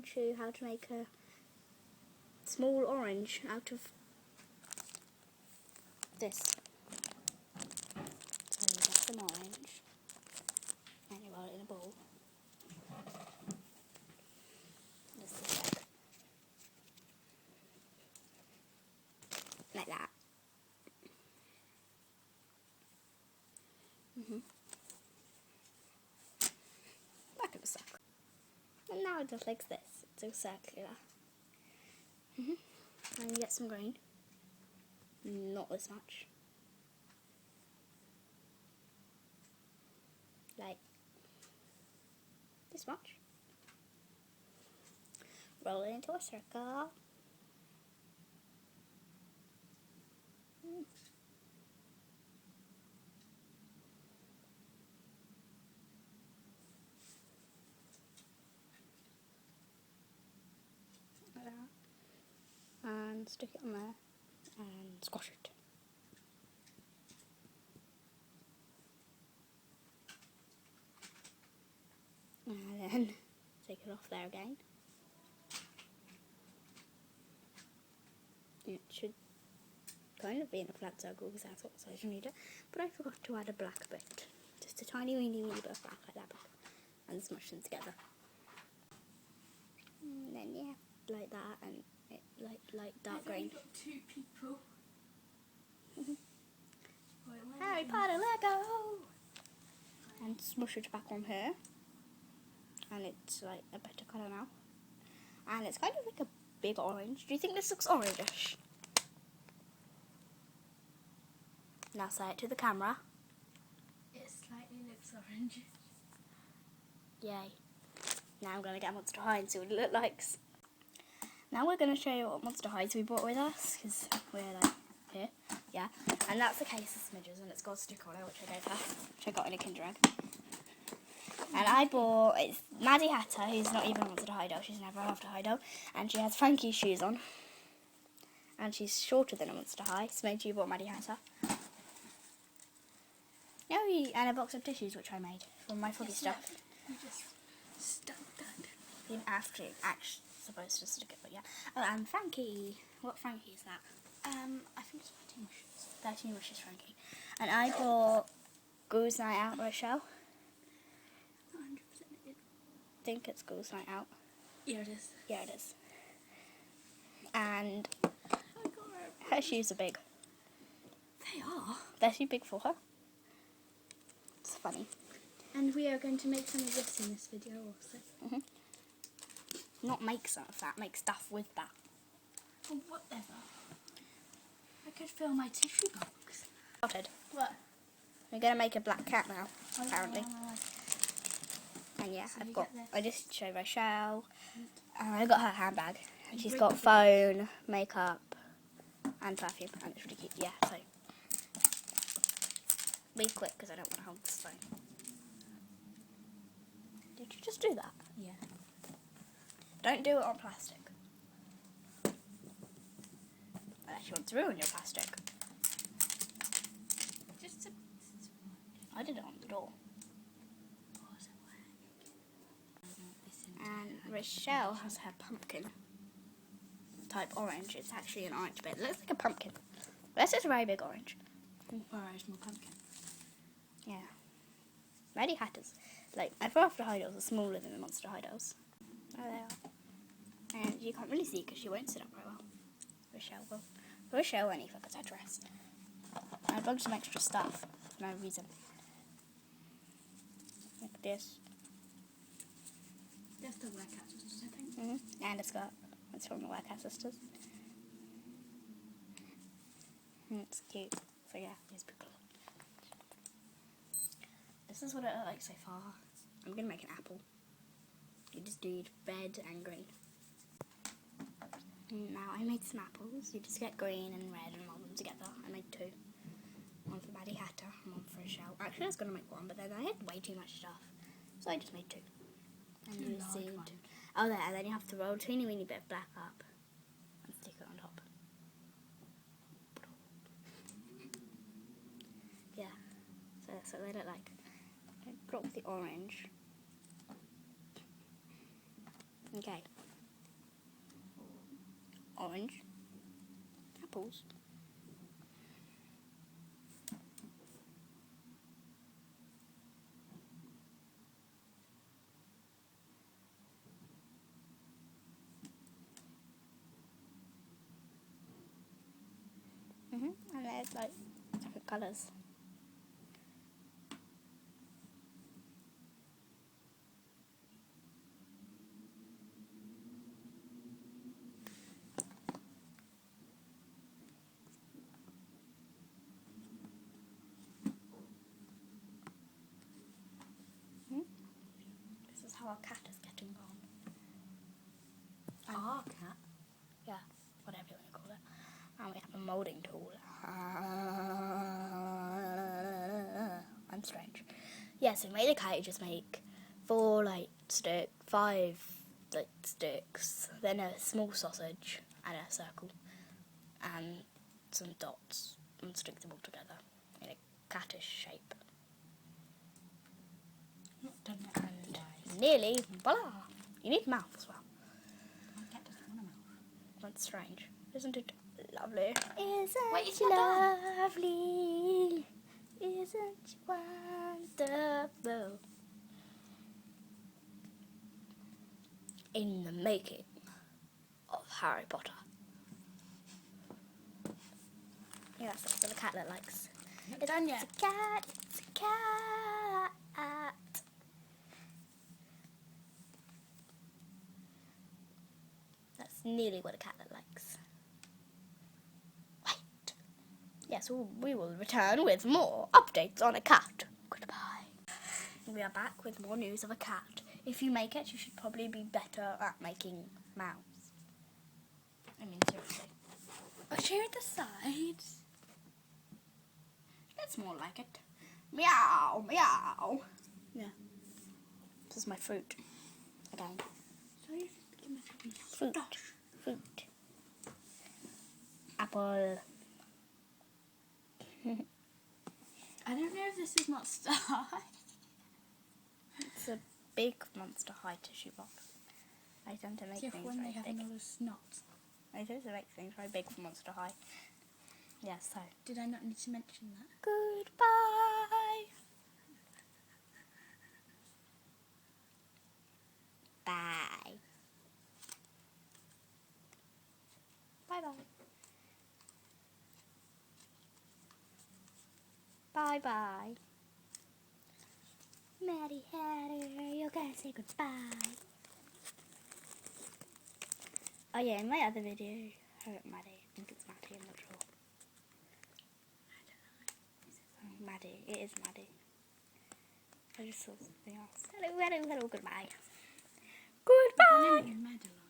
show you how to make a small orange out of this. So you get some orange and you roll it in a ball. Just a sec. Like that. Back of a circle. And now it just like this. It's so circular. And you get some green. Not this much. Like this much. Roll it into a circle. Like that. And stick it on there and squash it. And then take it off there again. It should kind of be in a flat circle because that's what size you need it. But I forgot to add a black bit. Just a tiny weeny bit of black like that. And smush them together. And then yeah, like that, and it like dark green. Got two people. Harry Potter Lego! And smush it back on here. And it's like a better colour now. And it's kind of like a big orange. Do you think this looks orangish? Now say it to the camera. It slightly looks orange. Yay. Now I'm going to get Monster High and see what it looks like. Now we're going to show you what Monster Highs we brought with us, because we're like here. Yeah. And that's a case of smidges, and it's got a sticker on it, which I gave her, which I got in a Kinder Egg. And I bought, it's Maddie Hatter, who's not even a Monster High doll, she's never after High doll, and she has Frankie's shoes on. And she's shorter than a Monster High, so maybe you bought Maddie Hatter. And a box of tissues, which I made from my foggy stuff. You just stuck that. You didn't have to, actually supposed to stick it, but yeah. Oh, and Frankie. What Frankie is that? I think it's 13 wishes. 13 Wishes Frankie. And I bought Ghouls Night Out Rochelle. 100% it is. I think it's Ghouls Night Out. Yeah, it is. Yeah, it is. And I got her. her shoes are big. They are. They're too big for her. It's funny. And we are going to make some of this in this video also. Not make some of that, make stuff with that. Or whatever. I could fill my tissue box. Started. What? We're going to make a black cat now, apparently. Oh. And yeah, So I've you got, get this. I just showed Rochelle. I got her handbag. And she's got phone, makeup, and perfume. And it's really cute. Yeah, so. Be quick because I don't want to hold this phone. Did you just do that? Yeah. Don't do it on plastic. Unless you want to ruin your plastic. Just a... I did it on the door. And Rochelle has her pumpkin type orange. It's actually an orange bit. It looks like a pumpkin. This is a very big orange. More pumpkin. Yeah. Maddie Hatters. Like, my After High Dolls are smaller than the Monster High Dolls. There they are. And you can't really see because she won't sit up very well. Rochelle will. Rochelle won't either because her dress. I bought some extra stuff for no reason. Like this. That's the Werkat Sisters, I think. And a skirt. It's from the Werkat Sisters. And it's cute. So yeah, these people. This is what it looks like so far. I'm going to make an apple. You just need red and green. Now I made some apples. You just get green and red and roll them together. I made two. One for Maddie Hatter and one for Rochelle. Actually I was going to make one, but then I had way too much stuff. So I just made two. And you see, oh there, and then you have to roll a teeny weeny bit of black up and stick it on top. Yeah, so that's what they look like. Don't drop the orange. Okay, Orange. Apples. And there's like different colours. This is how our cat is getting on. Our cat. Yeah, whatever you want to call it. And we have a moulding tool. I'm strange. Yeah, so made a cat, you just make 4 like sticks, 5 like sticks, then a small sausage and a circle, and some dots, and stick them all together in a cattish shape. Not done that. And nearly, voila! You need a mouth as well. My cat doesn't want a mouth. That's strange. Isn't it lovely? Isn't Wait, it's it not lovely? Isn't it wonderful? In the making of Harry Potter. Yeah, that's what the cat that likes. Not done yet. It's a cat, it's a cat. That's nearly what a cat that likes. Wait. Yes, we will return with more updates on a cat. Goodbye. We are back with more news of a cat. If you make it, you should probably be better at making mouths. I mean, seriously. I'll show you the sides. That's more like it. Meow, meow. Yeah. This is my fruit. Again. So you can give me Fruit. Fruit. Apple. I don't know if this is not star. It's a big Monster High tissue box. I tend to make See if things when they very have big. another snot. I tend to make things very big for Monster High. Yeah, so. Did I not need to mention that? Goodbye. Bye. Bye-bye. Bye-bye. Maddie Hatter, you gotta say goodbye. Oh yeah, in my other video, Maddie, I think it's Maddie, I'm not sure. Maddie, it is Maddie. I just saw something else. Hello, hello, hello, goodbye. Goodbye! Madeline.